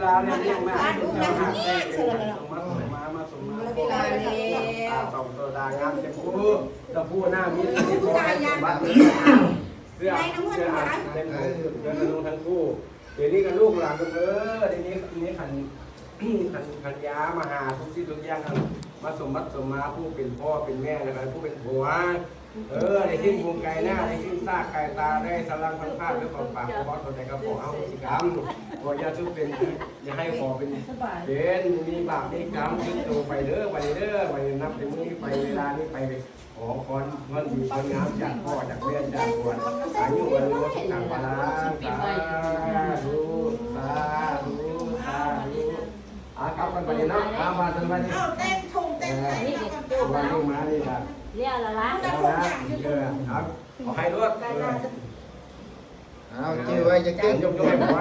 ลาเนี่ยเรียกมาส่งมาส่งตัวดางามจะพูดหน้ามีบัตรเสื้อเต็มเดินลุงทั้งคู่เดี๋ยวนี้กับลูกหลานกันเเดี๋ยวนี้ขันยามาหาทุกที่ทุกอย่างมาสมบัติสมมาผู้เป็นพ่อเป็นแม่นะครับผู้เป็นผัวได้ทิ้งภูมิไก่หน้าได้ทิ้งซากไก่ตาได้สลังพันผ้าด้วยความปากของบอสคนใดก็ขอเอาสิกรรมขอยาทุกเป็นอย่าให้ขอเป็นมีบาปมีกรรมทิ้งตัวไปเด้อวันนี้นับเป็นมื้อนี้ไปเวลานี้ไปขอพรเงินดีคนงามจากพ่อจากแม่จากบวชอายุวันรู้ทุกทางพลาสาธุครับกันไปเนาะมาจนวันนี้เต้นทุ่งเต้นวันนี้มานี่ครับเรียกอะไรล่ะครับขอให้รวดเอาชื่อไว้จะเก่งยกให้ผม